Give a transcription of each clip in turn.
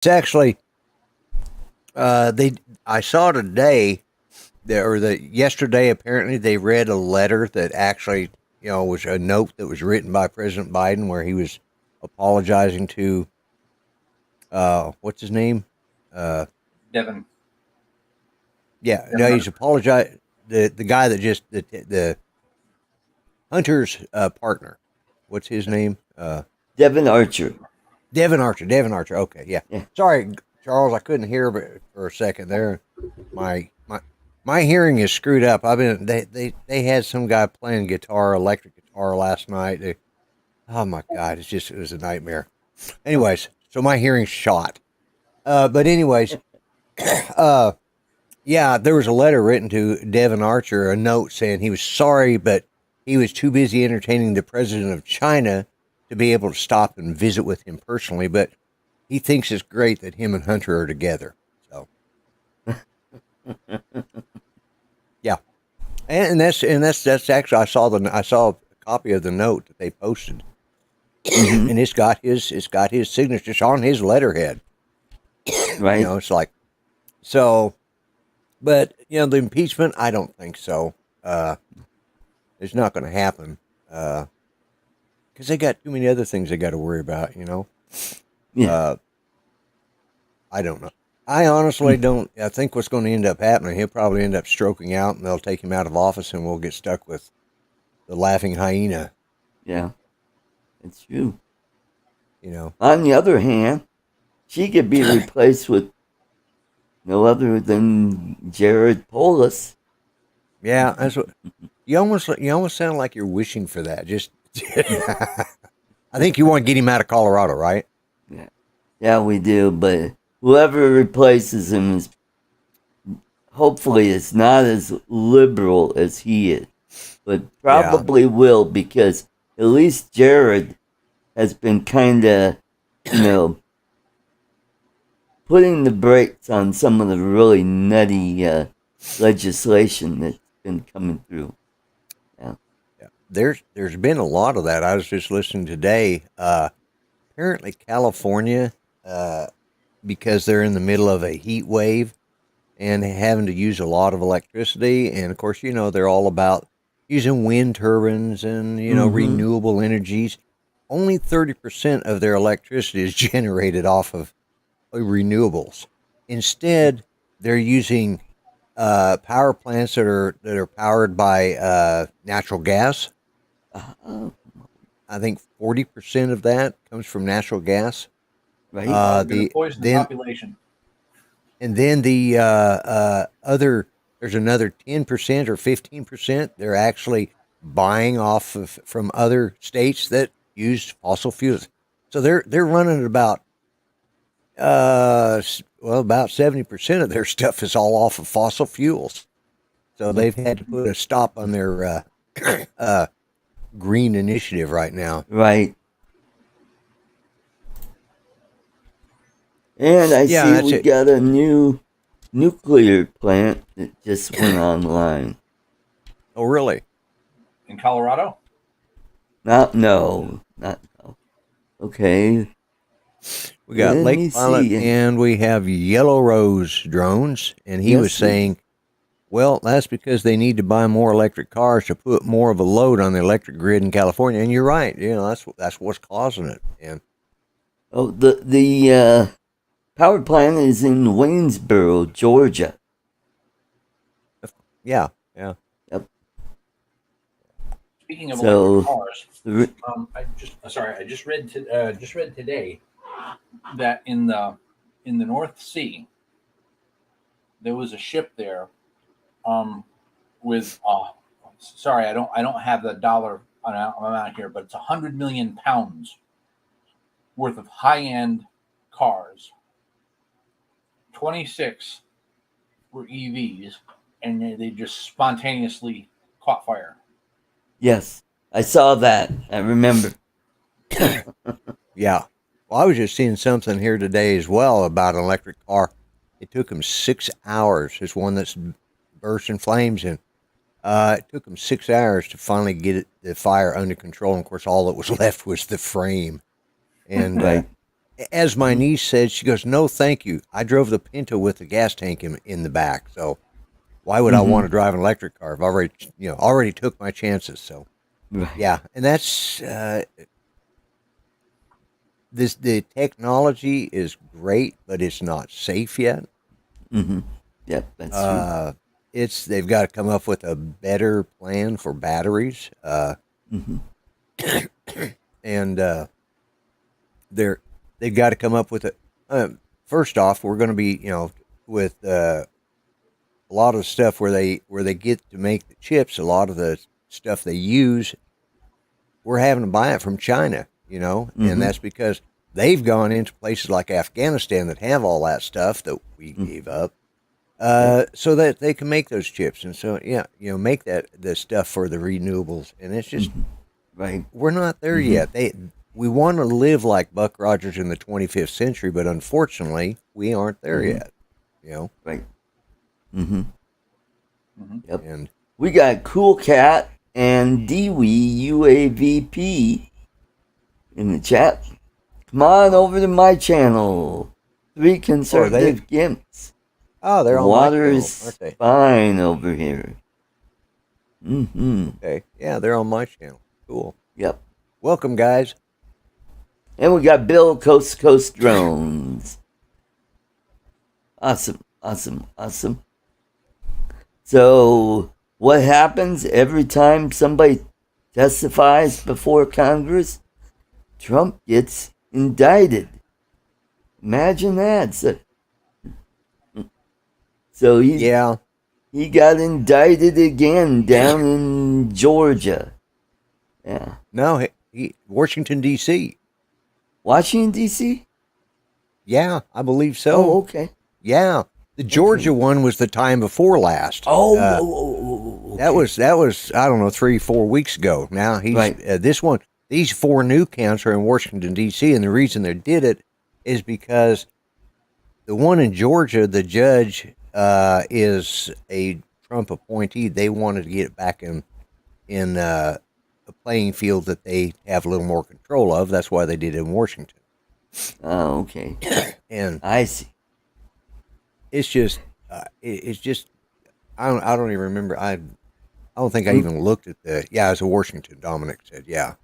It's actually they. I saw today yesterday. Apparently, they read a letter that actually was a note that was written by President Biden where he was apologizing to what's his name? Uh, Devin. yeah, no, Devin he's apologized. The guy that just the Hunter's partner. What's his name? Devin Archer. Devin Archer. Devin Archer. Okay, yeah. Yeah. Sorry, Charles, I couldn't hear for a second there. My hearing is screwed up. They had some guy playing electric guitar last night. Oh my God, it was a nightmare. Anyways, so my hearing's shot. But anyways, yeah, there was a letter written to Devin Archer, a note saying he was sorry, but he was too busy entertaining the president of China to be able to stop and visit with him personally. But he thinks it's great that him and Hunter are together. So, yeah, that's actually I saw a copy of the note that they posted, and it's got his signature on his letterhead. Right. It's like so. But the impeachment, I don't think so. It's not going to happen because they got too many other things they got to worry about. Yeah. I don't know. I honestly don't. I think what's going to end up happening, he'll probably end up stroking out, and they'll take him out of office, and we'll get stuck with the laughing hyena. Yeah. It's true. On the other hand, she could be replaced with no other than Jared Polis. Yeah, that's what you almost sound like you're wishing for that. Just, I think you want to get him out of Colorado, right? Yeah, we do. But whoever replaces him is hopefully is not as liberal as he is, but probably will, because at least Jared has been kind of, putting the brakes on some of the really nutty legislation that's been coming through. Yeah. There's been a lot of that. I was just listening today. Apparently, California, because they're in the middle of a heat wave and having to use a lot of electricity, and of course, they're all about using wind turbines and renewable energies. Only 30% of their electricity is generated off of renewables. Instead, they're using power plants that are powered by natural gas. I think 40% of that comes from natural gas. Right. Poison the population. And then the there's another 10% or 15% they're actually buying from other states that use fossil fuels. So they're running at about about 70% of their stuff is all off of fossil fuels. So they've had to put a stop on their green initiative right now. Right. And I see we got a new nuclear plant that just went online. Oh, really? In Colorado? No. Okay. We got Lake Pilot and we have Yellow Rose drones. And he was saying, well, that's because they need to buy more electric cars to put more of a load on the electric grid in California. And you're right. That's what's causing it. And the power plant is in Waynesboro, Georgia. Yeah. Yep. Speaking of electric cars, I just read today that in the North Sea there was a ship there with I don't have the dollar amount here, but it's 100 million pounds worth of high-end cars. 26 were EVs, and they just spontaneously caught fire. Yes, I saw that. I remember. Yeah. Well, I was just seeing something here today as well about an electric car. It took them 6 hours. It's one that's burst in flames, and it took them 6 hours to finally get the fire under control. And of course, all that was left was the frame. And right. as my niece said, she goes, "No, thank you. I drove the Pinto with the gas tank in the back, so why would I want to drive an electric car? I've already took my chances." So Right. yeah, and that's the technology is great, but it's not safe yet. Yep, that's true. They've got to come up with a better plan for batteries, and they've got to come up with a. First off, we're going to be with a lot of stuff where they get to make the chips. A lot of the stuff they use, we're having to buy it from China, and that's because they've gone into places like Afghanistan that have all that stuff that we gave up. So that they can make those chips, and so make the stuff for the renewables, and it's just Right. we're not there yet. We want to live like Buck Rogers in the 25th century, but unfortunately, we aren't there yet. Right. Yep. And We got Cool Cat and Dewey UAVP in the chat. Come on over to my channel. 3 conservative Gimps. oh, they're on Water my channel, is aren't they? fine over here. Okay, yeah, they're on my channel. Cool. Yep. Welcome, guys. And we got Bill Coast to Coast Drones. Awesome. So, what happens every time somebody testifies before Congress? Trump gets indicted. Imagine that. So he got indicted again down in Georgia. Yeah. No, Washington D.C. Washington, D.C.? Yeah, I believe so. Oh, okay. Yeah, the Georgia one was the time before last. Okay. That was I don't know 3-4 weeks ago. Now he's Right. These 4 new counts are in Washington D.C. and the reason they did it is because the one in Georgia, the judge is a Trump appointee. They wanted to get it back in a playing field that they have a little more control of. That's why they did it in Washington. Oh, okay. And I see. it's just I don't even remember. I don't think I even looked at it was a Washington. Dominic said, yeah.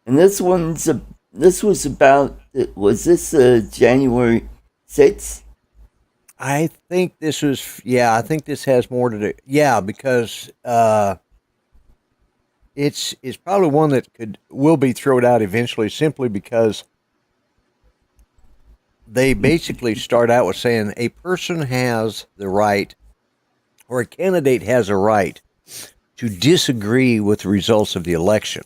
And this was about, was this January 6th? I think this has more to do. Yeah, because it's probably one that will be thrown out eventually, simply because they basically start out with saying a person has the right, or a candidate has a right to disagree with the results of the election.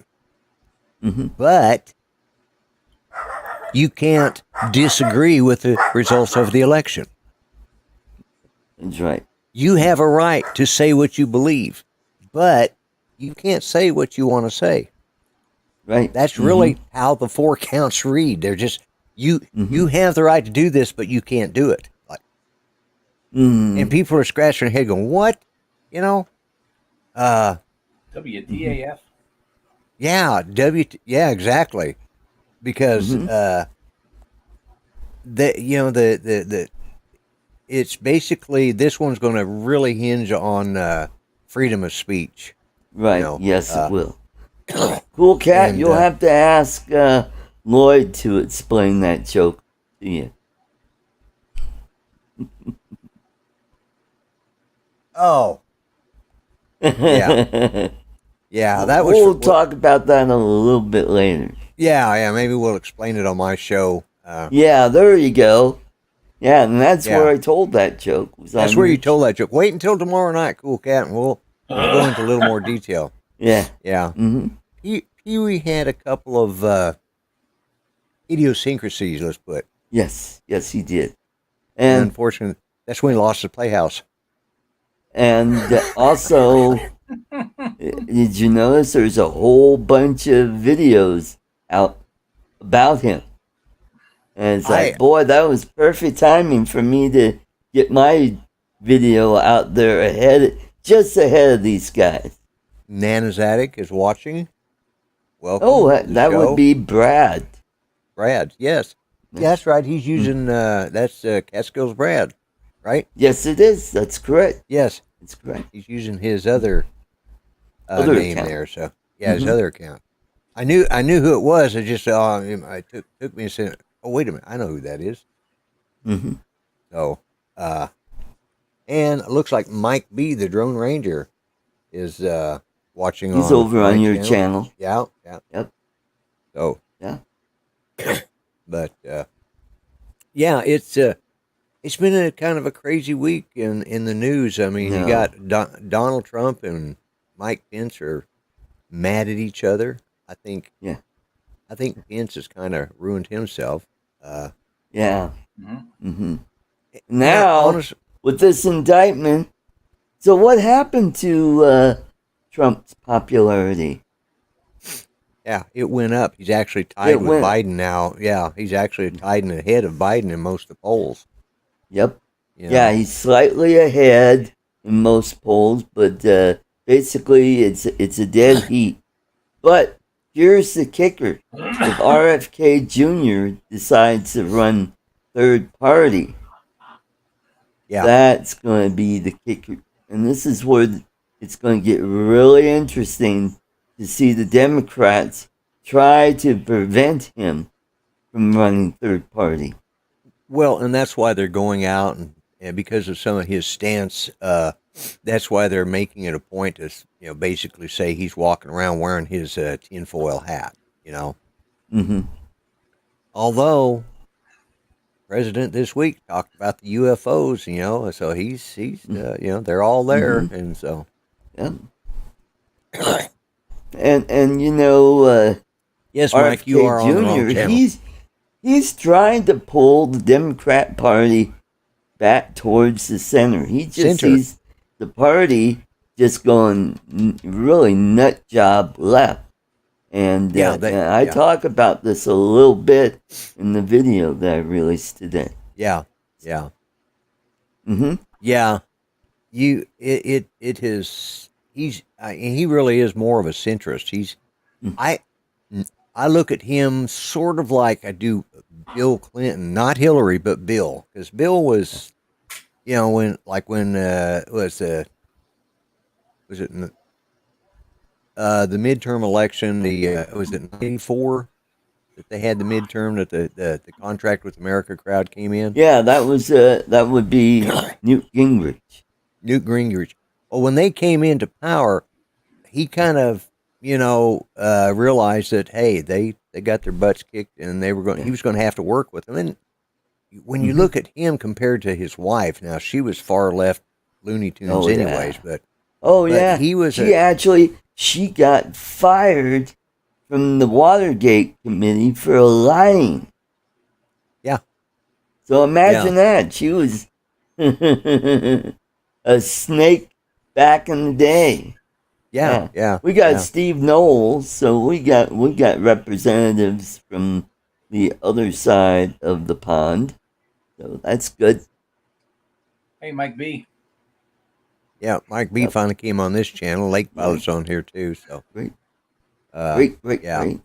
But you can't disagree with the results of the election. That's right. You have a right to say what you believe, but you can't say what you want to say. Right. That's really how the 4 counts read. They're just you have the right to do this, but you can't do it. And people are scratching their head going, "What?" WTAF. Yeah, exactly. Because it's basically, this one's going to really hinge on freedom of speech. Right. Yes, it will. Cool Cat, you'll have to ask Lloyd to explain that joke to you. Oh. Yeah. Yeah, We'll talk about that a little bit later. Yeah, maybe we'll explain it on my show. Yeah, there you go. Yeah, and that's where I told that joke. That's where you told that joke. Wait until tomorrow night, Cool Cat, and we'll go into a little more detail. Yeah. Yeah. Pee-wee had a couple of idiosyncrasies, let's put. Yes, he did. And unfortunately, that's when he lost the Playhouse. And also, did you notice there's a whole bunch of videos out about him? And it's like, boy, that was perfect timing for me to get my video out there just ahead of these guys. Nana's Attic is watching. Welcome. Oh, that would be Brad. Brad, yes. Yeah, that's right. He's using that's Catskills Brad, right? Yes, it is. That's correct. Yes, That's correct. he's using his other Other name account. there. So yeah, his Mhm. other account. I knew who it was. I just I took me and said, oh wait a minute, I know who that is. Mm-hmm. So and it looks like Mike B, the Drone Ranger, is watching He's on over my on your channel. channel. Yeah, yeah. Yep. So Yeah. but yeah, it's been a kind of a crazy week in the news. I mean, you No. got Donald Trump and Mike Pence are mad at each other. I think Yeah. I think Pence has kind of ruined himself. Uh, Yeah. Mm-hmm. Mm-hmm. and I Now, honestly, with this indictment, so what happened to Trump's popularity? yeah, it went up. He's actually tied It with went. Biden now. Yeah, he's actually tied in ahead of Biden in most of the polls. Yep. You Yeah, know, he's slightly ahead in most polls, but basically it's a dead heat. But here's the kicker: if RFK Jr. decides to run third party, yeah, that's going to be the kicker. And this is where it's going to get really interesting to see the Democrats try to prevent him from running third party. well, and that's why they're going out and because of some of his stance, that's why they're making it a point to basically say he's walking around wearing his tinfoil hat. You know, Mm-hmm. although president this week talked about the UFOs. So he's they're all there, Mm-hmm. and so Yep. And you know, yes, Mike, you RFK are on the wrong Jr. channel. He's trying to pull the Democrat Party back towards the center. He just Center, sees the party just going really nut job left. And yeah, I talk about this a little bit in the video that I released today. yeah, yeah, Mm-hmm. yeah. It is. He really is more of a centrist. I I look at him sort of like I do Bill Clinton, not Hillary, but Bill, because Bill was, when was it the midterm election? Was it '94 that they had the midterm that the contract with America crowd came in? Yeah, that would be Newt Gingrich. Newt Gingrich. Well, when they came into power, he kind of realized that hey, they got their butts kicked and he was going to have to work with them. And when you Mm-hmm. look at him compared to his wife, now she was far left Looney Tunes Oh anyways, yeah. but Oh but yeah. he was a She got fired from the Watergate committee for lying. yeah, So yeah, imagine that. She was a snake back in the day. yeah, Yeah. yeah, We got yeah, Steve Knowles, so we got representatives from the other side of the pond. So that's good. Hey, Mike B. yeah. Mike B Yep. finally came on this channel. Lake Yeah. Pilot's on here too, so Great. uh yeah. Great.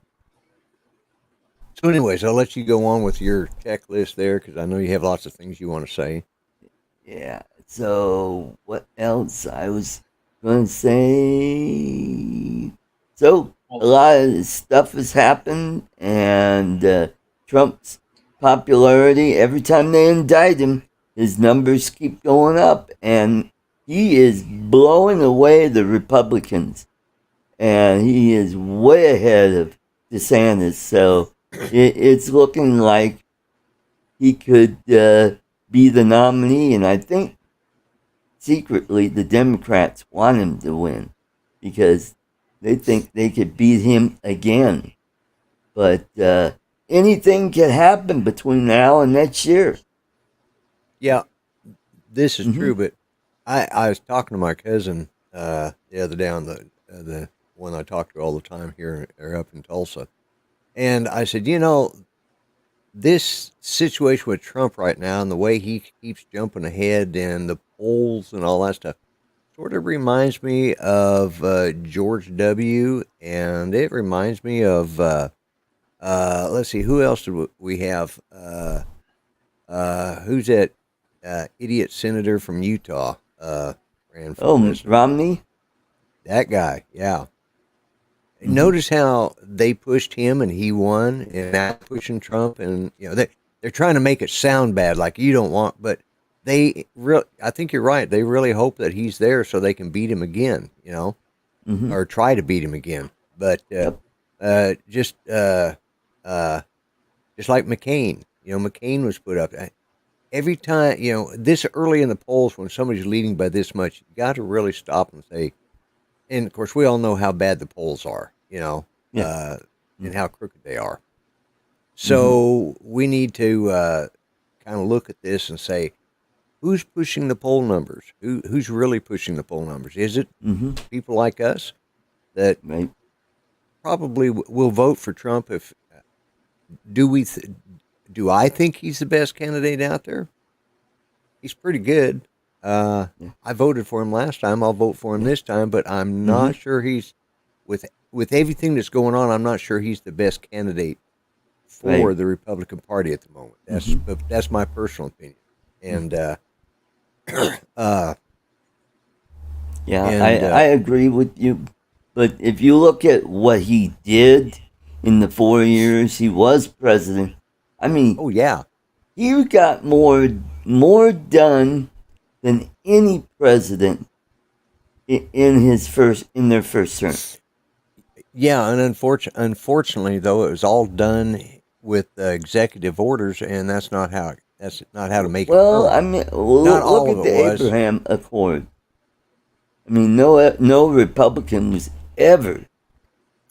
So anyways, I'll let you go on with your checklist there because I know you have lots of things you want to say. Yeah. So what else I was going to say? So a lot of stuff has happened, and Trump's popularity. Every time they indict him, his numbers keep going up, and he is blowing away the Republicans, and he is way ahead of DeSantis. So it's looking like he could be the nominee, and I think secretly the Democrats want him to win because they think they could beat him again. But anything can happen between now and next year. Yeah, this is Mm-hmm. true, but I was talking to my cousin the other day on the one I talk to all the time here or up in Tulsa, and I said, this situation with Trump right now and the way he keeps jumping ahead and the polls and all that stuff sort of reminds me of George W. and it reminds me of Let's see, who else do we have? Who's that idiot senator from Utah? Ran for president. Romney? That guy, yeah. Mhm. Notice how they pushed him and he won, and now pushing Trump, and they're trying to make it sound bad, like you don't want, but I think you're right. They really hope that he's there so they can beat him again, Mhm. or try to beat him again. But Yep. uh, just uh, uh, just like McCain, McCain was put up every time. This early in the polls when somebody's leading by this much, you got to really stop and say. And of course, we all know how bad the polls are, Yeah. and how crooked they are. Mhm. So we need to kind of look at this and say, who's pushing the poll numbers? Who's really pushing the poll numbers? Is it Mhm. people like us that Right. probably will vote for Trump? If do we? Do I think he's the best candidate out there? He's pretty good. Yeah. I voted for him last time. I'll vote for him this time, but I'm Mhm. not sure he's with everything that's going on. I'm not sure he's the best candidate Right. for the Republican Party at the moment. Mhm. That's my personal opinion. Mm. And uh, Yeah, and I agree with you. But if you look at what he did in the 4 years he was president, I mean, oh yeah, he got more done than any president in their first term. yeah. And unfortunately, though, it was all done with executive orders, and that's not how to make it Well, I permanent. mean, Not look all of at it the was. Abraham Accord. I mean, no Republican was ever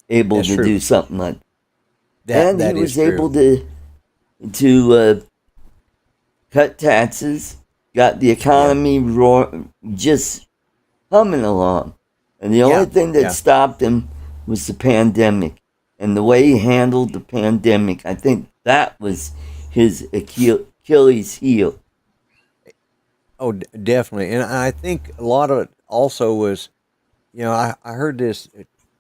able That's to true. do something like That and he that is was true. able to cut taxes, got the Yeah, economy just humming along. And the only yeah, thing that yeah. stopped him was the pandemic. And the way he handled the pandemic, I think that was his Achilles heel. Oh, definitely. And I think a lot of it also was, I heard this: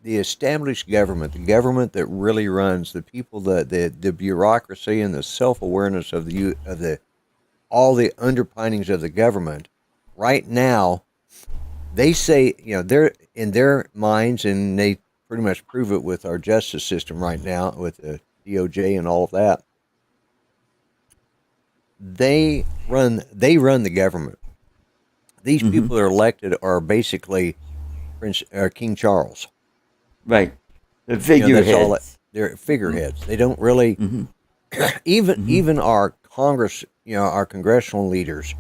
the established government, the government that really runs, the people, the bureaucracy, and the self awareness of the all the underpinnings of the government. Right now, they say, they're in their minds, and they pretty much prove it with our justice system right now, with the DOJ and all of that. They run the government. These Hmm. people that are elected are basically Prince King Charles. Right. The That's all that figureheads. they're Hmm. figureheads. They don't really Hmm. even Hmm. even our Congress, our congressional leaders,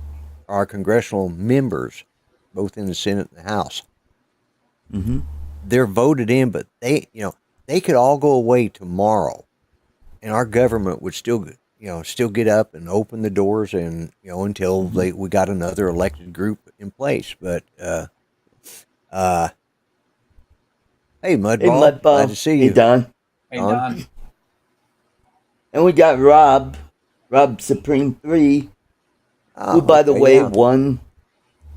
our congressional members, both in the Senate and the House. Hmm. They're voted in, but they could all go away tomorrow, and our government would still get up and open the doors, and until Hmm. we got another elected group in place. But uh, hey, Hey, Mudball, glad to Mudball. see Hey, you, Don. Hey, Don. Don. And we got Rob Supreme 3, who, Oh, by the okay, way, yeah. won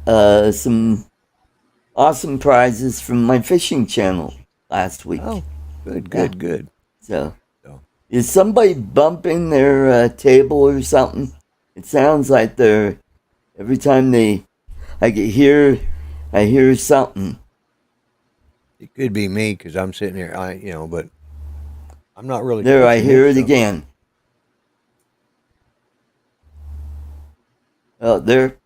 some awesome prizes from my fishing channel last week. Oh, good, Yeah. good, good. So, So, is somebody bumping their table or something? It sounds like they're every time I get hear I hear something. it could be me because I'm sitting here, but I'm not really There, I touching hear it. it So, again. Oh, there.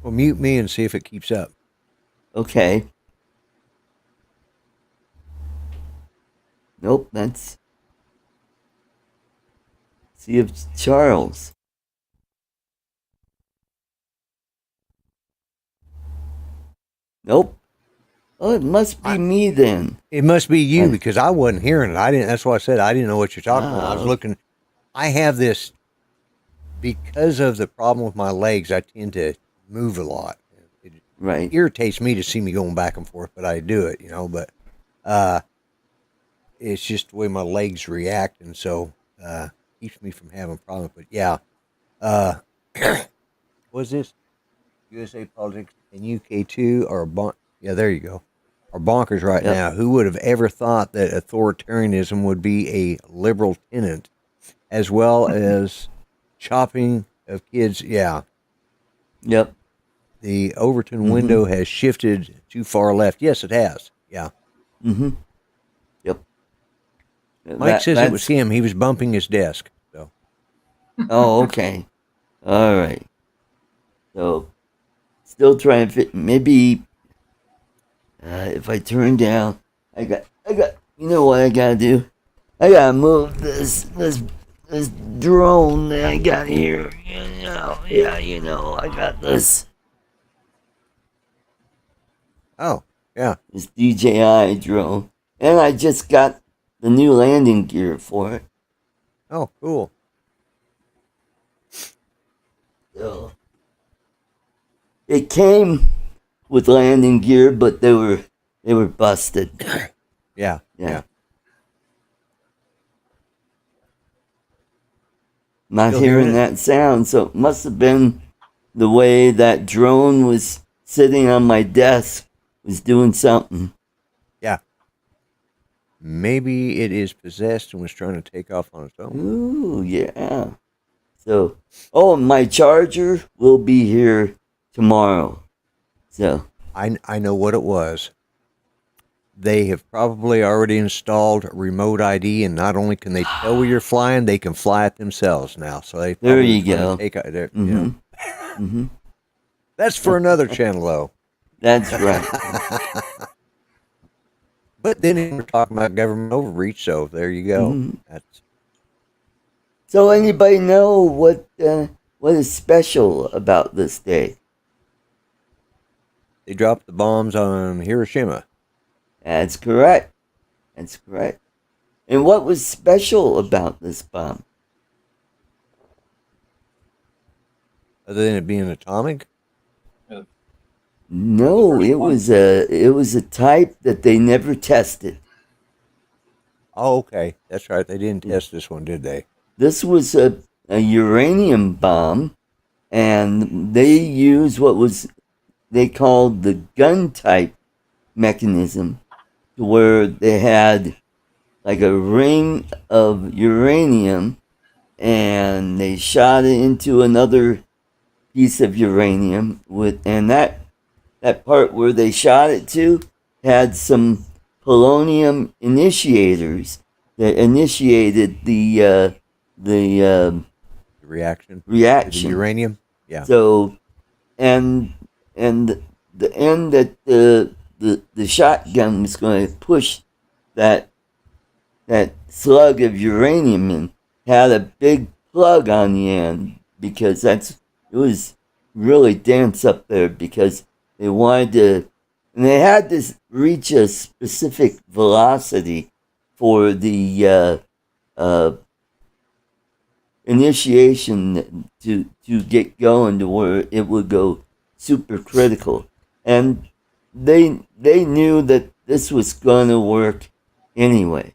well, mute me and see if it keeps up. Okay. Nope. That's see if it's Charles. Nope. Oh, it must be I, me then. it must be you I, because I wasn't hearing it. I didn't. That's why I said I didn't know what you're talking about. I was oh, looking. I have this because of the problem with my legs. I tend to move a lot. It right. irritates me to see me going back and forth, but I do it. But uh, it's just the way my legs react, and so keeps me from having problems. But yeah, uh, was this USA politics in UK too or bond? Yeah, there you go. are bonkers right Yep. now. Who would have ever thought that authoritarianism would be a liberal tenant, as well as chopping of kids? Yeah, Yep. the Overton Mm-hmm. window has shifted too far left. Yes, it has. Yeah. Mm-hmm. Yep. Mike says it was That's. him. He was bumping his desk. So Oh, okay. All right. So, still trying to fit. Maybe if I turn down, I got. You know what I gotta do? I gotta move this drone that I got here. You know, yeah, you know, I got this yeah. this DJI drone, and I just got the new landing gear for it. Oh, cool. So it came with landing gear, but they were busted. Yeah. Yeah. Not Still hearing hearing it? that sound, so it must have been the way that drone was sitting on my desk was doing something. Yeah. Maybe it is possessed and was trying to take off on its own. Ooh, yeah. So, oh, my charger will be here tomorrow. So, I know what it was. They have probably already installed remote ID, and not only can they tell where you're flying, they can fly it themselves now. So they there probably you go. take you know. Mm-hmm. Mm-hmm. That's for another channel, though. That's right. But then we're talking about government overreach, so there you go. Mm-hmm. That's So, anybody know what is special about this day? they dropped the bombs on Hiroshima. That's correct. That's correct. And what was special about this bomb? Other than it being atomic, No, it was a type that they never tested. oh, okay, that's right. They didn't test this one, did they? This was a uranium bomb, and they used what was they called the gun type mechanism, to where they had like a ring of uranium, and they shot it into another piece of uranium and that part where they shot it to had some polonium initiators that initiated the The reaction to the reaction. uranium. Yeah. So, and the end that the shotgun was going to push that slug of uranium in had a big plug on the end, because it was really dense up there, because they wanted to, and they had to reach a specific velocity for the initiation to get going, to where it would go super critical. And they knew that this was going to work anyway.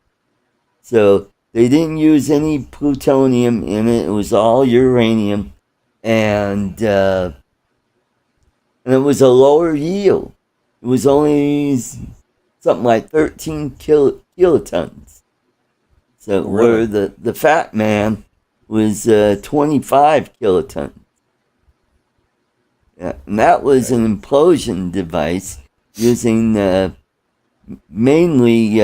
So they didn't use any plutonium in it. It was all uranium, and it was a lower yield. It was only something like 13 kilotons. So Oh, really? where the Fat Man was 25 kilotons. Yeah, and that was Okay. an implosion device using mainly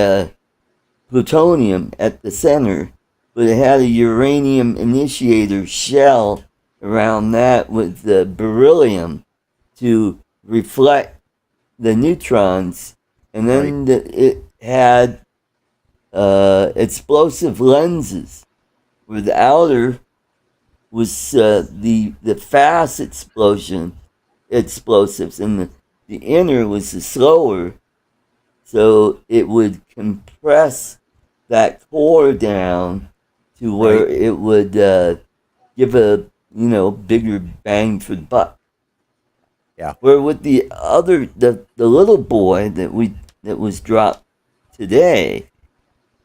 plutonium at the center, but it had a uranium initiator shell around that with beryllium to reflect the neutrons, and then it had explosive lenses, where the outer was the fast explosives, and the inner was the slower, so it would compress that core down to where Right. it would give a bigger bang for the buck. Yeah. Where with the little boy that was dropped today,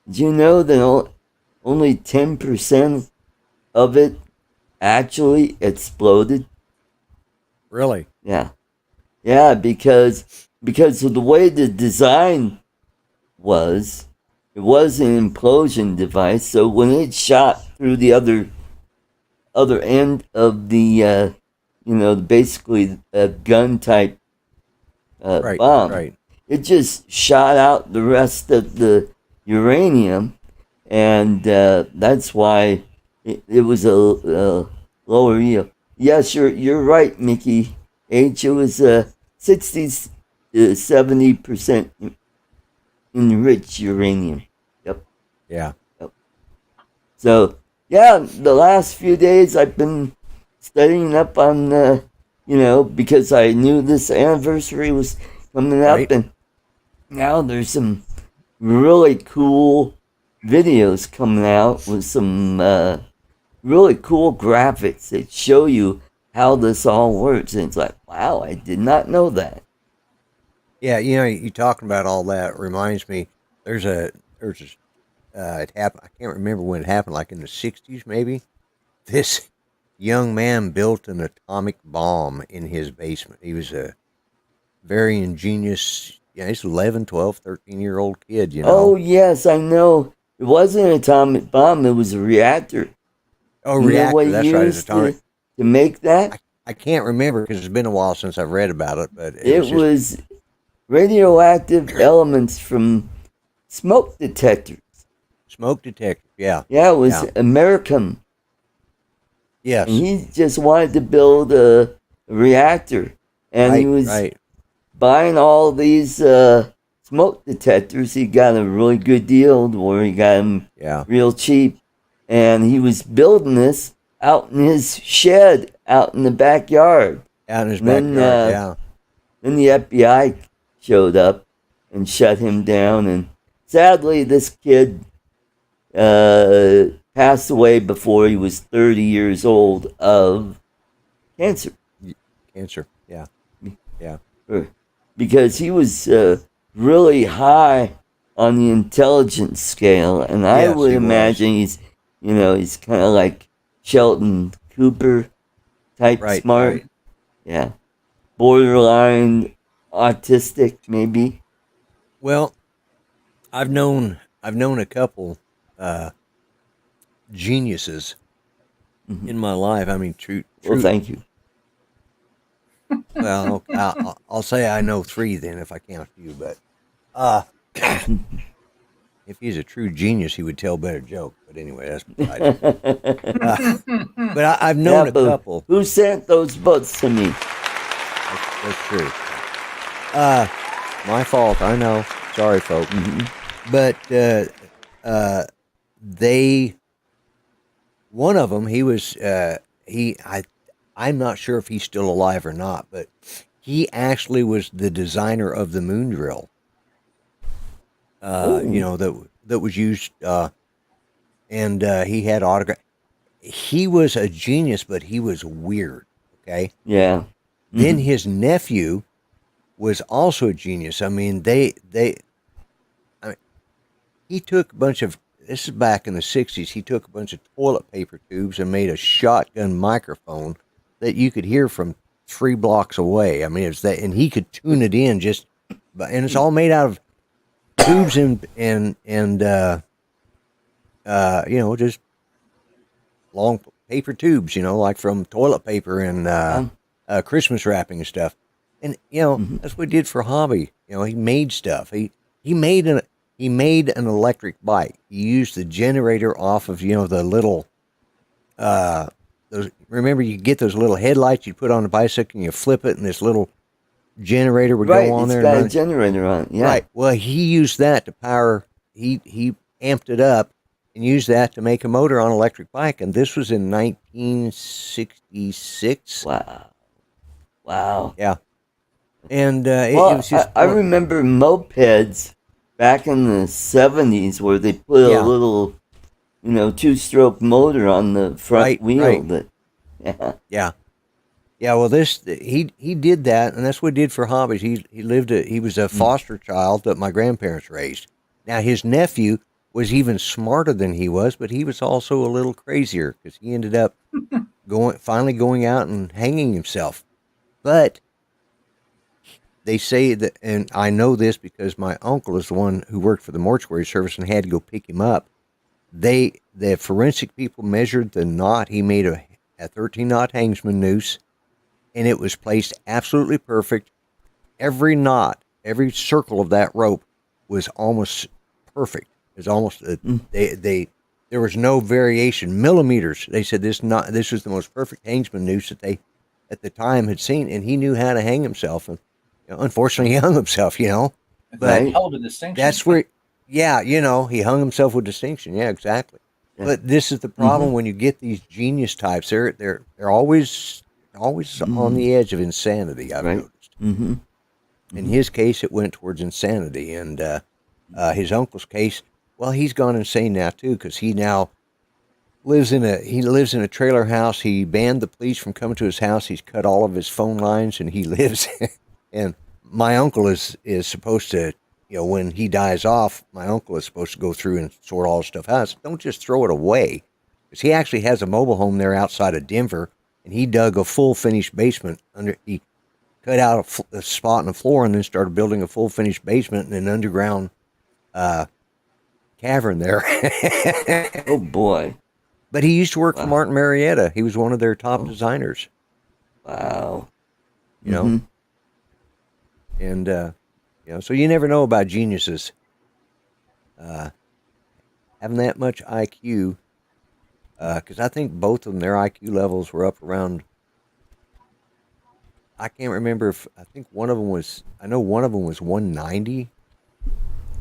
did you know that only 10% of it actually exploded? Really? Yeah, yeah, because because of the way the design was, it was an implosion device. So when it shot through the other end of the basically a gun type Right. bomb, Right. it just shot out the rest of the uranium, and that's why it was a lower yield. Yes, you're right, Mickey H. It was 60 to 70% enriched uranium. Yep. Yeah. Yep. So yeah, the last few days I've been studying up on because I knew this anniversary was coming up, Right. and now there's some really cool videos coming out with some really cool graphics that show you how this all works. And it's like, wow, I did not know that. Yeah. You talking about all that reminds me. There's a it happened. I can't remember when it happened. Like in the '60s, maybe. This young man built an atomic bomb in his basement. He was a very ingenious. Yeah, he's 11, 12, 13-year-old kid. Oh, yes, I know. It wasn't an atomic bomb, it was a reactor. Oh, You know what reactor. he That's right. It's used atomic. to make that? I can't remember because it's been a while since I've read about it. But it It was just was radioactive elements from smoke detectors. smoke detector. Yeah. Yeah, it was Yeah. American. Yes. And he just wanted to build a reactor. And he Right. was Right. buying all these smoke detectors. He got a really good deal where he got them Yeah. real cheap. And he was building this out in his shed, out in the backyard. Out in his And then, backyard. Yeah. Then the FBI showed up and shut him down. And sadly, this kid passed away before he was 30 years old of cancer. Cancer. Yeah. Yeah. Because he was really high on the intelligence scale. And I Yes, would he was. imagine he's kind of like Sheldon Cooper type Right. smart. Right. Yeah. Borderline autistic, maybe. Well, I've known a couple geniuses Mhm. in my life. I mean, true. Well, thank you. Well, I'll say I know three then if I count you. But uh, if he's a true genius, he would tell better jokes. But anyway, that's besides. But I've known Yeah, a but couple. who sent those books to me? That's true. My fault. I know. Sorry, folks. But they. One of them, he was I'm not sure if he's still alive or not, but he actually was the designer of the moon drill. That was used, and he had autograph. He was a genius, but he was weird. Okay. Yeah. Then his nephew was also a genius. I mean, he took a bunch of. This is back in the '60s. He took a bunch of toilet paper tubes and made a shotgun microphone that you could hear from 3 blocks away. I mean, it's that, and he could tune it in and it's all made out of tubes and just long paper tubes, like from toilet paper and Christmas wrapping and stuff. And that's what he did for a hobby. He made stuff. He made an electric bike. He used the generator off of the little those. Remember, you get those little headlights you put on the bicycle and you flip it, and this little generator would Right, go on it's there. got And a generator on it. Yeah. Right. Well, he used that to power. He amped it up and used that to make a motor on an electric bike. And this was in 1966. Wow. Yeah. And it Well, was just. I remember mopeds back in the 70s where they put Yeah. a little, 2-stroke motor on the front wheel. Right. That, Yeah. Yeah, well, he did that, and that's what he did for hobbies. He was a foster child that my grandparents raised. Now his nephew was even smarter than he was, but he was also a little crazier because he ended up finally going out and hanging himself. But they say that, and I know this because my uncle is the one who worked for the mortuary service and had to go pick him up. The forensic people measured the knot. He made a 13 knot hangsman noose, and it was placed absolutely perfect. Every knot, every circle of that rope was almost perfect. It was almost they there was no variation, millimeters. They said this was the most perfect hangsman noose that they at the time had seen, and he knew how to hang himself. And unfortunately, he hung himself. It's But a hell of a distinction. that's where, yeah, he hung himself with distinction. Yeah, exactly. Yeah. But this is the problem when you get these genius types. They're always on the edge of insanity. I've noticed. Mm-hmm. In his case, it went towards insanity, and his uncle's case, well, he's gone insane now too because he now lives in a trailer house. He banned the police from coming to his house. He's cut all of his phone lines, and he lives. And my uncle is supposed to, when he dies off, my uncle is supposed to go through and sort all his stuff out. Don't just throw it away, because he actually has a mobile home there outside of Denver, and he dug a full finished basement under. He cut out a spot in the floor and then started building a full finished basement and an underground cavern there. Oh boy! But he used to work for Martin Marietta. He was one of their top designers. Wow. And so you never know about geniuses having that much IQ. Because I think both of them, their IQ levels were up around. I can't remember if I think one of them was. I know one of them was 190.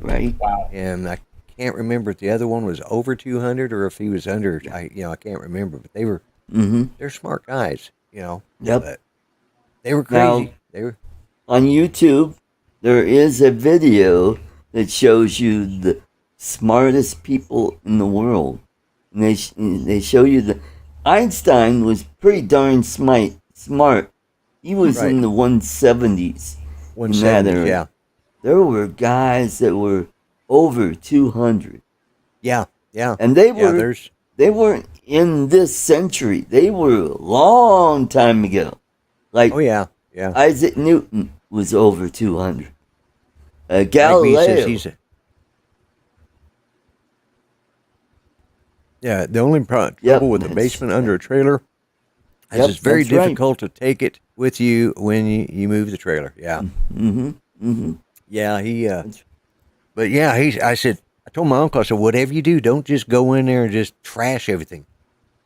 Right. Wow. And I can't remember if the other one was over 200 or if he was under. I can't remember, but they were. They're smart guys. Yep. But they were crazy. Now, They were. on YouTube, there is a video that shows you the smartest people in the world, and they show you that Einstein was pretty darn smart. He was in the 170s. 170s, yeah. There were guys that were over 200. Yeah. And they weren't in this century. They were a long time ago. Like, oh yeah. Isaac Newton was over 200. Galileo. Yeah, the only trouble with the basement under a trailer is it's very difficult to take it with you when you move the trailer. Yeah. Yeah, but yeah, I told my uncle, I said, whatever you do, don't just go in there and just trash everything.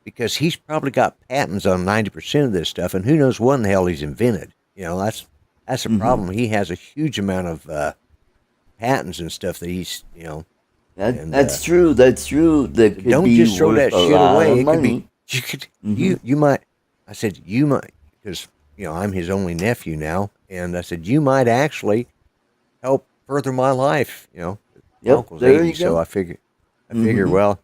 Because he's probably got patents on 90% of this stuff, and who knows what in the hell he's invented. That's the problem. He has a huge amount of patents and stuff that he's, That's true. That could don't be just throw worth that a shit lot away. of It money. could be you might. I said you might, because I'm his only nephew now, and I said you might actually help further my life. My uncle's there 80, you go. so I figure well,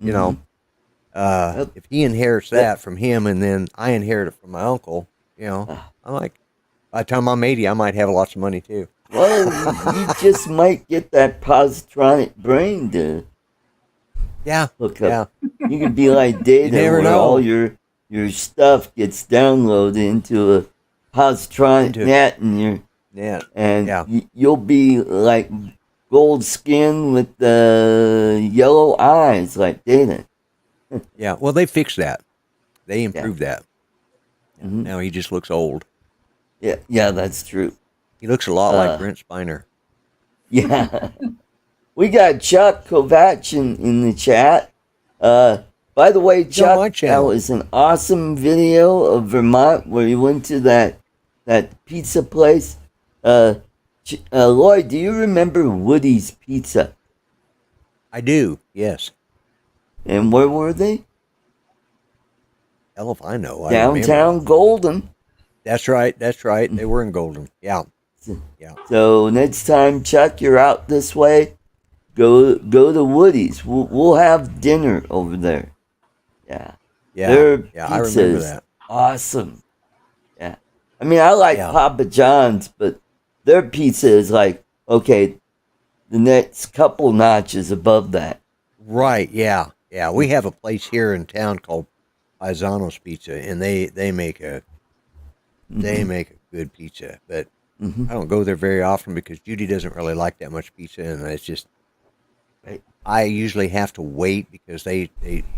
if he inherits that from him, and then I inherit it from my uncle, I'm like, by the time I'm 80, I might have lots of money too. Well, you just might get that positronic brain to hook up. Yeah. You could be like Data, never where know. all your stuff gets downloaded into a positronic net, and you'll be like gold skin with yellow eyes, like Data. Yeah. Well, they fixed that. They improved that. Now he just looks old. Yeah, that's true. He looks a lot like Brent Spiner. Yeah. We got Chuck Kovac in the chat. By the way, Chuck, that was an awesome video of Vermont where you went to that pizza place. Lloyd, do you remember Woody's Pizza? I do, yes. And where were they? Hell if I know. Downtown Golden. That's right. They were in Golden. Yeah. So next time, Chuck, you're out this way, go to Woody's. We'll have dinner over there. Yeah. Their pizza I remember is that. awesome. Yeah. I mean, I like Papa John's, but their pizza is like, okay, the next couple notches above that. Right, yeah. Yeah, we have a place here in town called Paisano's Pizza, and they make a good pizza. But Mm-hmm. I don't go there very often because Judy doesn't really like that much pizza, and it's just Right. I usually have to wait because they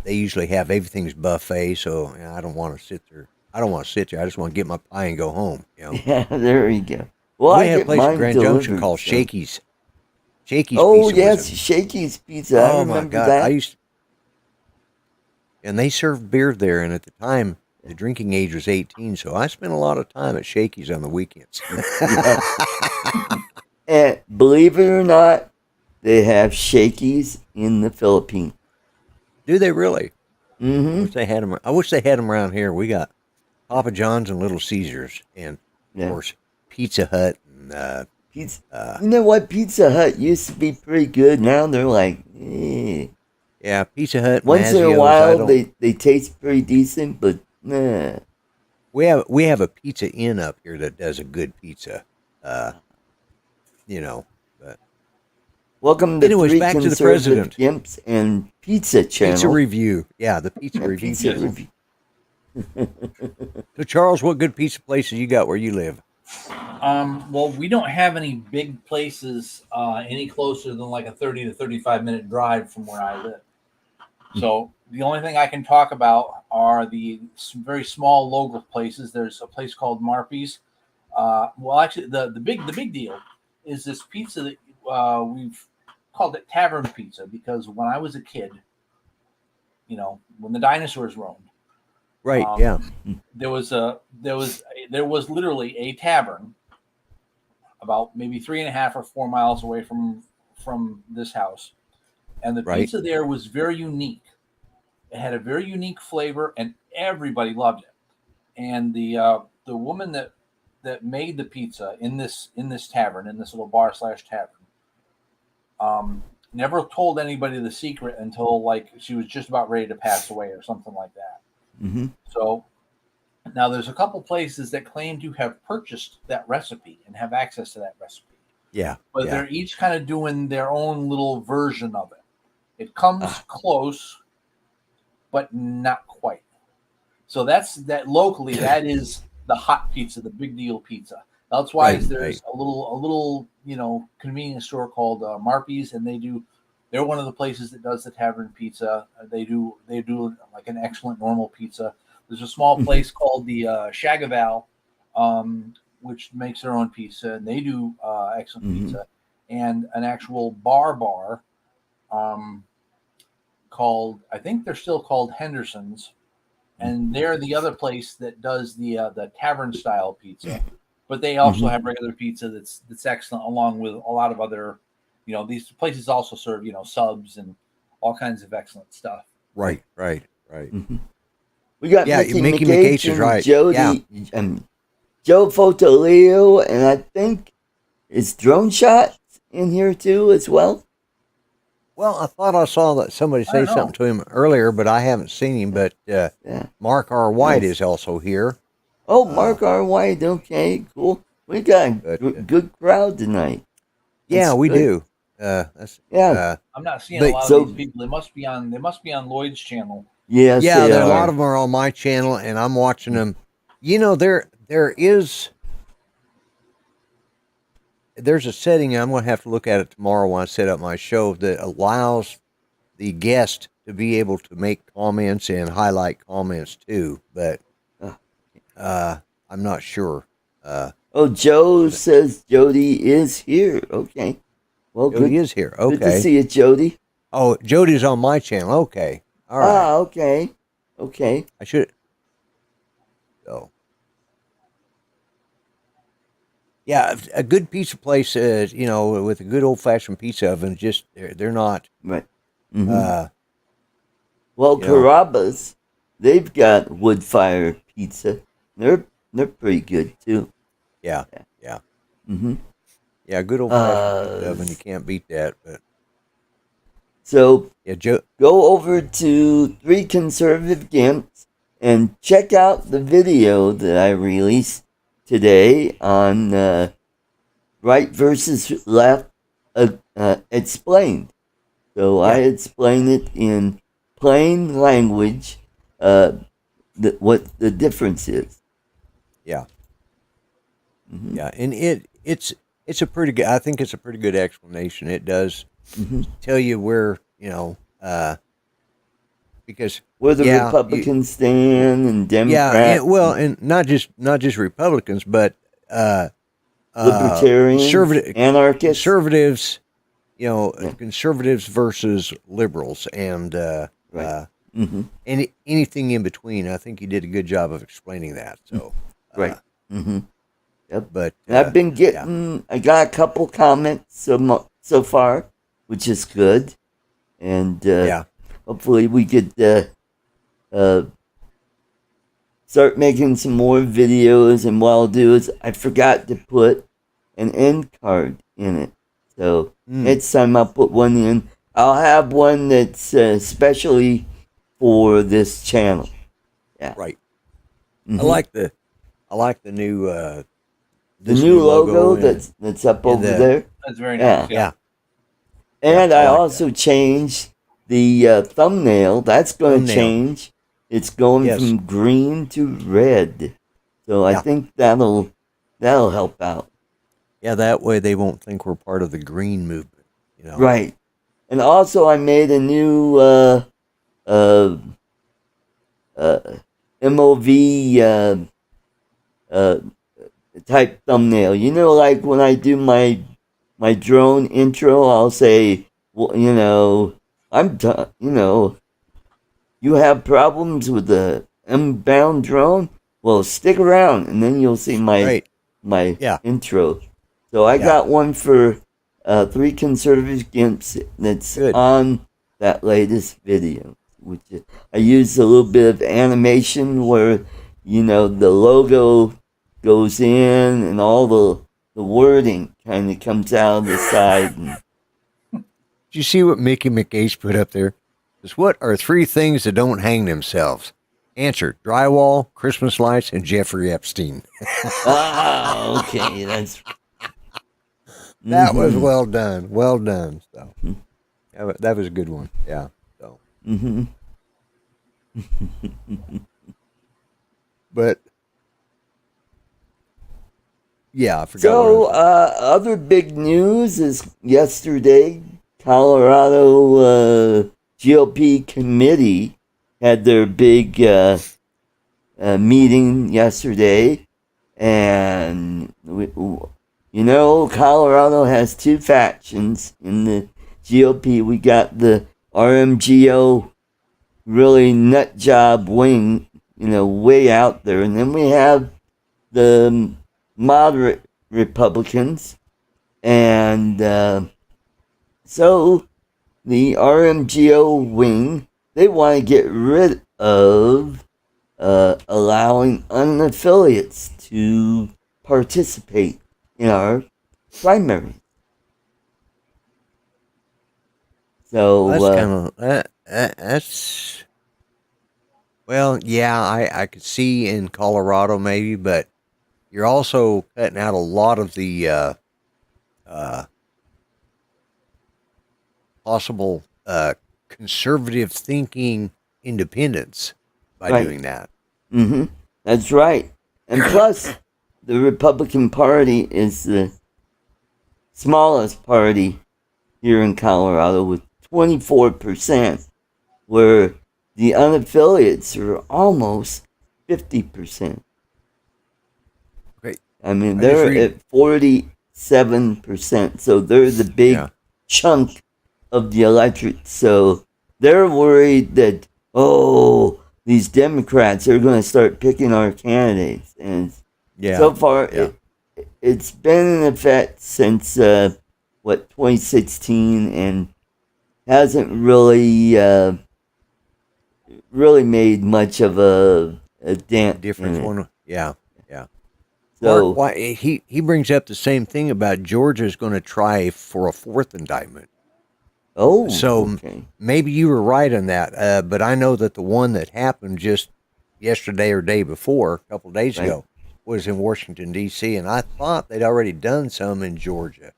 usually have everything's buffet, so I don't want to sit there. I don't want to sit there. I just want to get my pie and go home. Yeah, there you go. Well, We I had a get place in mine Grand Junction delivered. called So. Shakey's. Shakey's Oh Pizza was yes, a Shakey's Pizza. I oh my remember god! I that. used and they served beer there, and at the time the drinking age was 18, so I spent a lot of time at Shakey's on the weekends. Yeah. And believe it or not, they have Shakey's in the Philippines. Do they really? I Mm-hmm. wish they had them. I wish they had them around here. We got Papa John's and Little Caesars, and of Yeah. course Pizza Hut and Pizza. uh, You know what? Pizza Hut used to be pretty good. Now they're like, eh. yeah, Pizza Hut, Once in a Mazzio's. I while, don't. they taste pretty decent, but nah. We have a Pizza Inn up here that does a good pizza. Uh, but Welcome to anyways, Three back to the Conservative president. Gimps and Pizza Pizza Channel. review. Yeah, the pizza review Pizza channel. review. So, Charles, what good pizza places you got where you live? Well, we don't have any big places any closer than like a 30 to 35-minute drive from where I live. So the only thing I can talk about are the very small local places. There's a place called Marpy's. Well, actually, the big deal is this pizza that we've called it tavern pizza because when I was a kid, when the dinosaurs roamed, Right. um, Yeah. there was literally a tavern about maybe 3.5 or 4 miles away from this house, and the Right. pizza there was very unique. It had a very unique flavor, and everybody loved it. And the woman that made the pizza in this tavern, in this little bar / tavern, never told anybody the secret until like she was just about ready to pass away or something like that. Mm-hmm. So now there's a couple places that claim to have purchased that recipe and have access to that recipe, Yeah. but Yeah. they're each kind of doing their own little version of it. It comes close, but not quite. So that's that locally. That is the hot pizza, the big deal pizza. That's why Right. there's a little convenience store called Marpy's, and they're one of the places that does the tavern pizza. They do like an excellent normal pizza. There's a small place called the Shagaval, which makes their own pizza, and they do excellent pizza, and an actual bar. Called, I think they're still called Henderson's, and they're the other place that does the tavern style pizza. But they also have regular pizza that's excellent, along with a lot of other, these places also serve subs and all kinds of excellent stuff. Right. Mm-hmm. We got Mickey McH is and right. Jody and Joe Fotoleo, and I think it's Drone Shot in here too as well. Well, I thought I saw that somebody say something to him earlier, but I haven't seen him. But Mark R. White is also here. Oh, Mark R. White. Okay, cool. We got a good crowd tonight. Yeah, we do. I'm not seeing a lot of these people. They must be on Lloyd's channel. Yes, a lot of them are on my channel, and I'm watching them. There's a setting, I'm going to have to look at it tomorrow when I set up my show, that allows the guest to be able to make comments and highlight comments too, but I'm not sure. Joe says Jody is here. Okay. Well, Jody is here. Okay. Good to see you, Jody. Oh, Jody's on my channel. Okay. All right. Okay. I should. So. Yeah, a good pizza place, with a good old-fashioned pizza oven, just they're not right. Mm-hmm. Carrabba's, they've got wood fire pizza. They're pretty good too. Yeah. Mm-hmm. Yeah, good old-fashioned pizza oven, you can't beat that. But so Joe, go over to Three Conservative Gimps and check out the video that I released today on right versus left explained. So I explain it in plain language what the difference is. Yeah. Mm-hmm. Yeah, and it's a pretty good. I think it's a pretty good explanation. It does Mm-hmm. tell you where because Where the yeah, Republicans stand and yeah, Democrats, and not just Republicans, but uh, libertarians, anarchists. conservatives. Yeah, Conservatives versus liberals, and right. Mm-hmm. anything in between. I think you did a good job of explaining that. So, Right. Mm-hmm. Yep. but And I've been yeah, I got a couple comments so far, which is good. And yeah, hopefully we could uh, start making some more videos. And what I'll do is I forgot to put an end card in it. So next time I'll put one in. I'll have one that's especially for this channel. Yeah. right. Mm-hmm. I like the new The this new logo and, that's up over there. That's very nice. yeah. And Yeah, I like also changed the thumbnail. That's going to change. It's going from green to red. So I think that'll help out. Yeah, that way they won't think we're part of the green movement. Right. And also I made a new MOV type thumbnail. Like when I do my drone intro, I'll say, well, I'm done. You have problems with the inbound drone? Well, stick around, and then you'll see my intro. So I got one for 3 conservative Gimps that's on that latest video, which I used a little bit of animation where the logo goes in and all the wording kind of comes out of the side. Did you see what Mickey McAce put up there? Says, what are 3 things that don't hang themselves? Answer: drywall, Christmas lights, and Jeffrey Epstein. Okay, that's that was well done. Well done. So that was a good one. Yeah. So. But yeah, I forgot. So other big news is yesterday, Colorado GOP committee had their big meeting yesterday, and Colorado has 2 factions in the GOP. We got the RMGO really nut job wing, way out there, and then we have the moderate Republicans, and so the RMGO wing, they want to get rid of allowing unaffiliates to participate in our primary. So that's kind of that's well, yeah, I could see in Colorado maybe, but you're also cutting out a lot of the possible conservative thinking independents by doing that. Mm-hmm. That's right. And plus, the Republican Party is the smallest party here in Colorado with 24%, where the unaffiliates are almost 50%. Great. I mean, they're at 47%, so they're the big chunk of the electorate. So they're worried that, these Democrats are going to start picking our candidates. And so far, it's been in effect since, 2016, and hasn't really made much of a dent. Difference one. Yeah. So Mark, he brings up the same thing about Georgia's going to try for a 4th indictment. Oh, so okay. Maybe you were right on that. But I know that the one that happened just yesterday or day before, a couple of days ago, was in Washington D.C. and I thought they'd already done some in Georgia.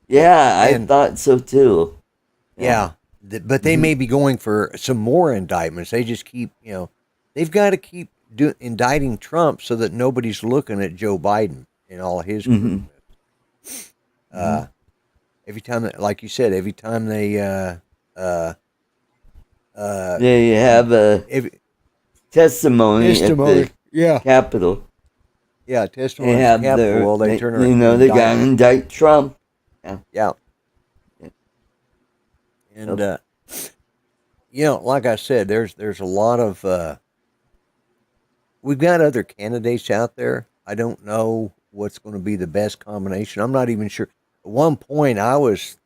Yeah, I thought so too. Yeah, but they may be going for some more indictments. They just keep, they've got to keep indicting Trump so that nobody's looking at Joe Biden in all his Mhm. crookedness. Every time, like you said, every time they uh, They have a every, testimony at testimony, the yeah, Capitol. yeah, They testimony at the have Capitol. their, Well, they turn around you and know, they indict. got to indict Trump. Yeah. Yeah, Yeah. and like I said, there's a lot of we've got other candidates out there. I don't know what's going to be the best combination. I'm not even sure. At one point, I was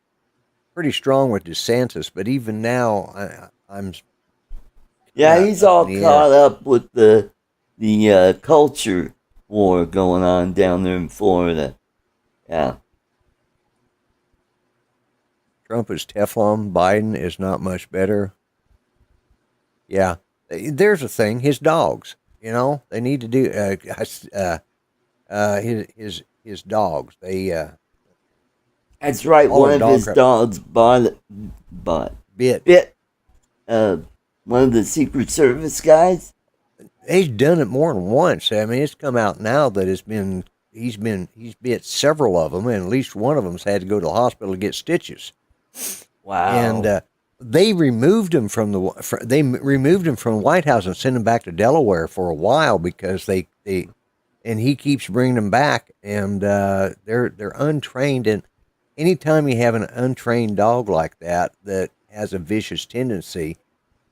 pretty strong with DeSantis, but even now, I'm kind Yeah, of he's up in all the air. caught up with the culture war going on down there in Florida. Yeah. Trump is Teflon. Biden is not much better. Yeah, there's a thing. His dogs. They need to do his dogs. They That's right. all One of of dog his crap dogs bought bit. bit uh, one of the Secret Service guys. He's done it more than once. I mean, it's come out now that he's bit several of them, and at least one of them's had to go to the hospital to get stitches. And Wow. they removed him from the White House and sent him back to Delaware for a while because they and he keeps bringing them back, and they're untrained. And anytime you have an untrained dog like that has a vicious tendency,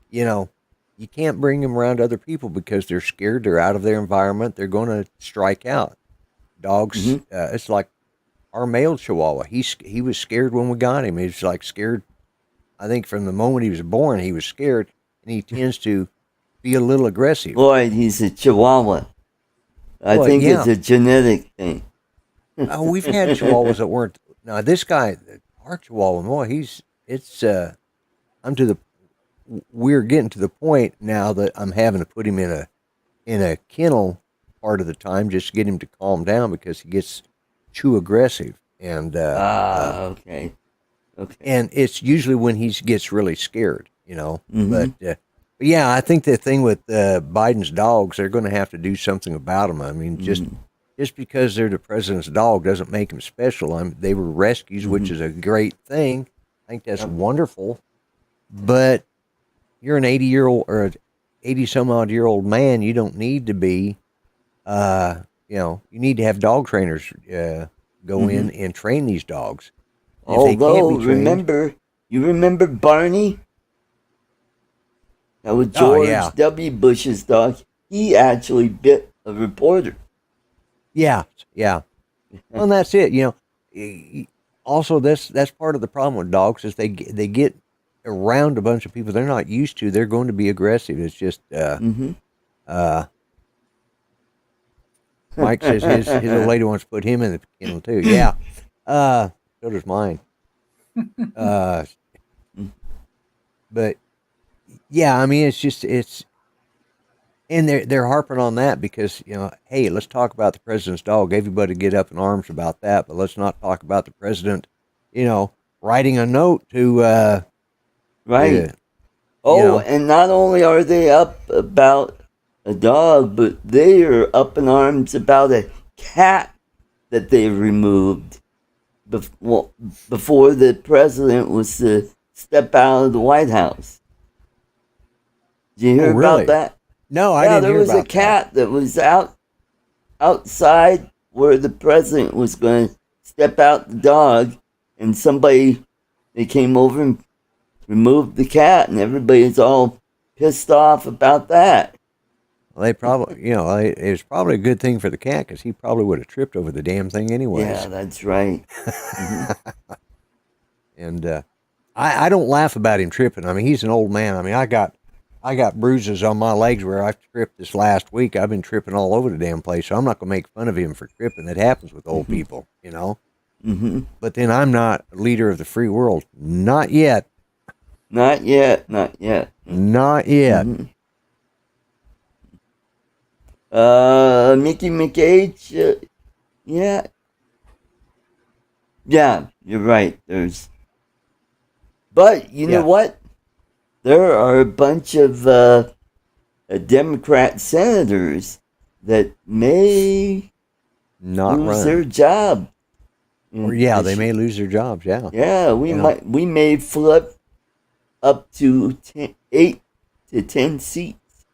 you know, you can't bring them around other people because they're scared. They're out of their environment. They're going to strike out. Dogs, Hmm. it's like our male Chihuahua. He was scared when we got him. He was like scared. I think from the moment he was born, he was scared, and he tends to be a little aggressive. Boy, he's a Chihuahua. I Well, think it's yeah. a genetic thing. We've had Chihuahuas that weren't. Now this guy, our Chihuahua, boy, it's. I'm to the. We're getting to the point now that I'm having to put him in a kennel part of the time just to get him to calm down because he gets too aggressive, Okay. Okay. and it's usually when he gets really scared. Hmm. But yeah, I think the thing with Biden's dogs, they're going to have to do something about them. I mean, Hmm. just because they're the president's dog doesn't make them special. They were rescues, which Hmm. is a great thing. I think that's Yep. wonderful. But you're an 80-year-old or an 80 some odd year old man. You don't need to be. You need to have dog trainers go Hmm. in and train these dogs. And if they can't Although, be trained, you remember Barney? That was oh yeah, George W. Bush's dog. He actually bit a reporter. yeah, yeah. Well, and that's it. Also, that's part of the problem with dogs is they get around a bunch of people they're not used to. They're going to be aggressive. It's just Hmm. uh, Mike says his old lady wants to put him in the kennel too. Yeah, so does mine. Uh, but yeah, I mean, it's and they're harping on that because hey, let's talk about the president's dog. Everybody get up in arms about that, but let's not talk about the president. Writing a note to Right. you Oh, know. and not only are they up about a dog, but they are up in arms about a cat that they removed before the president was to step out of the White House. Did you Oh, hear about really? that? No, I Yeah, didn't there hear was a about that. cat that was outside where the president was going to step out the dog, and they came over and removed the cat, and everybody's all pissed off about that. Well, they probably, it was probably a good thing for the cat because he probably would have tripped over the damn thing Yeah, anyways. that's right. Hmm. And I don't laugh about him tripping. I mean, he's an old man. I mean, I got bruises on my legs where I tripped this last week. I've been tripping all over the damn place, so I'm not gonna make fun of him for tripping. That happens with old Hmm. people. Hmm. But then I'm not a leader of the free world. Not yet. Not yet. Not yet. Not yet. Hmm. Mickey McH. Yeah. Yeah, you're right. But you know Yeah. what? There are a bunch of Democrat senators that may not lose run. their job. Or yeah, they may lose their jobs. Yeah. Yeah, we may flip up to 8 to 10 seats.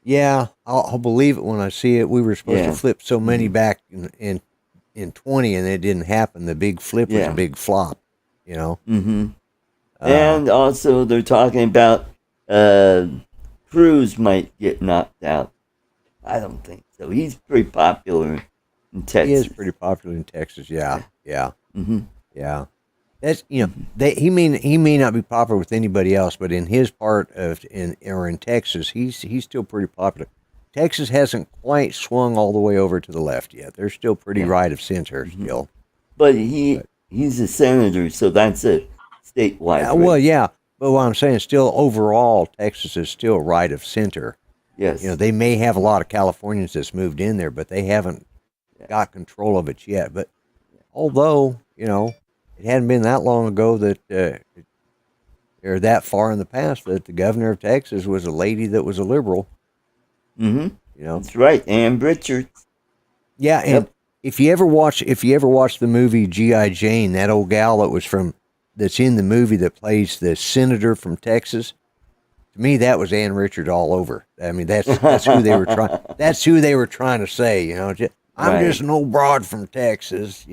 Yeah, I'll believe it when I see it. We were supposed to Yeah. flip so many back in 20, and it didn't happen. The big flip was a Yeah. big flop. You know. Mm-hmm. And also, they're talking about Cruz might get knocked out. I don't think so. He's pretty popular in Texas. He is pretty popular in Texas. Yeah. Mm-hmm. Yeah. That's he may not be popular with anybody else, but in his part of in Texas, he's still pretty popular. Texas hasn't quite swung all the way over to the left yet. They're still pretty right of center still. But he's a senator, so that's a statewide. Well, yeah, but what I'm saying, still overall, Texas is still right of center. Yes. They may have a lot of Californians that's moved in there, but they haven't got control of it yet. But although it hadn't been that long ago that or that far in the past that the governor of Texas was a lady that was a liberal. Mm-hmm. That's right, Ann Richards. Yeah, and if you ever watch the movie G.I. Jane, that old gal that's in the movie that plays the senator from Texas, to me that was Ann Richards all over. I mean, that's who they were trying. That's who they were trying to say. I'm just an old broad from Texas.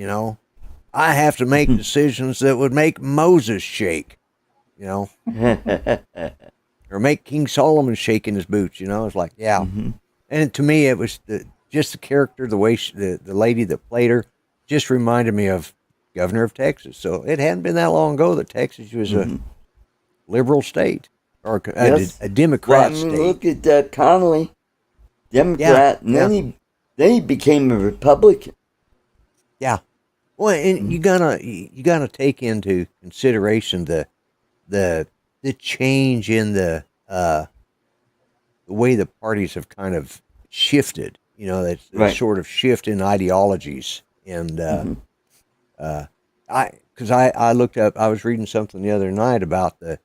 I have to make decisions that would make Moses shake, or make King Solomon shake in his boots. It's like, yeah. Mm-hmm. And to me, it was just the character, the way the lady that played her, just reminded me of governor of Texas. So it hadn't been that long ago that Texas was a liberal state or a Democrat state. Look at Connolly, Democrat, and then he became a Republican. Yeah. Well, and you gotta take into consideration the change in the way the parties have kind of shifted. That sort of shift in ideologies, and I looked up. I was reading something the other night about the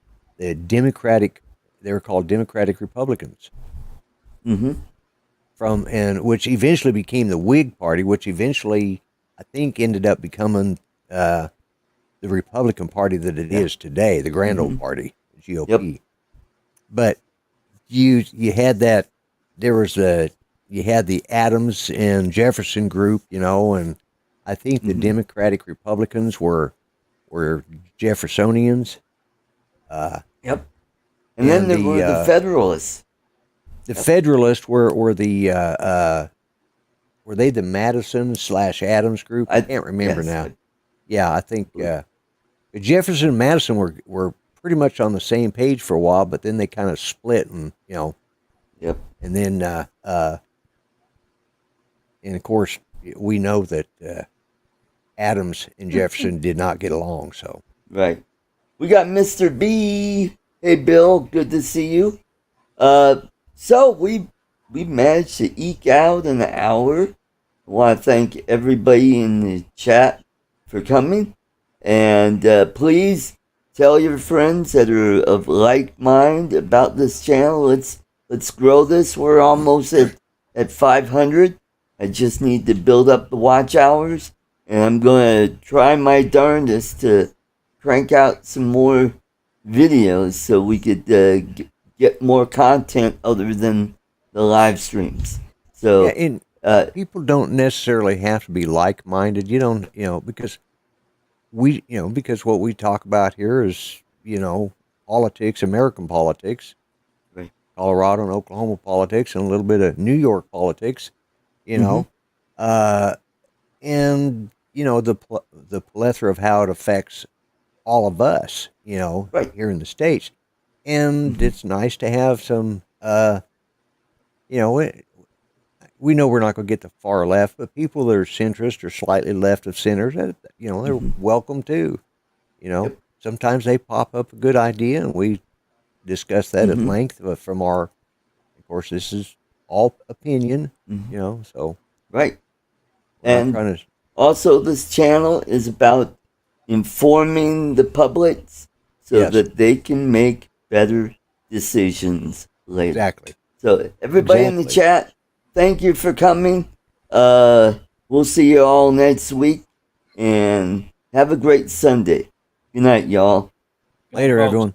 Democratic. They were called Democratic Republicans. Mm-hmm. And which eventually became the Whig Party, which eventually I think ended up becoming the Republican Party that it is today, the Grand Old Party, GOP. Yep. But you had that. You had the Adams and Jefferson group, and I think the Democratic Republicans were Jeffersonians. Yep. And then there were the Federalists. The Federalists were the were they the Madison/Adams group? I can't remember now. Yeah, I think Jefferson and Madison were pretty much on the same page for a while, but then they kind of split, and Yep. And then and of course we know that Adams and Jefferson did not get along. So right, we got Mr. B. Hey, Bill, good to see you. So we managed to eke out an hour. I want to thank everybody in the chat for coming, and please tell your friends that are of like mind about this channel. Let's grow this. We're almost at 500. I just need to build up the watch hours, and I'm going to try my darndest to crank out some more videos so we could get more content other than the live streams. So people don't necessarily have to be like-minded. You don't, because because what we talk about here is, politics, American politics, right. Colorado and Oklahoma politics, and a little bit of New York politics, and the plethora of how it affects all of us, right. here in the States. And it's nice to have some, we know we're not going to get the far left, but people that are centrist or slightly left of center, they're welcome too. Sometimes they pop up a good idea, and we discuss that at length from of course, this is all opinion, so. Right. And also this channel is about informing the public so that they can make better decisions later. Exactly. So everybody in the chat, thank you for coming. We'll see you all next week, and have a great Sunday. Good night, y'all. Later, Folks. everyone.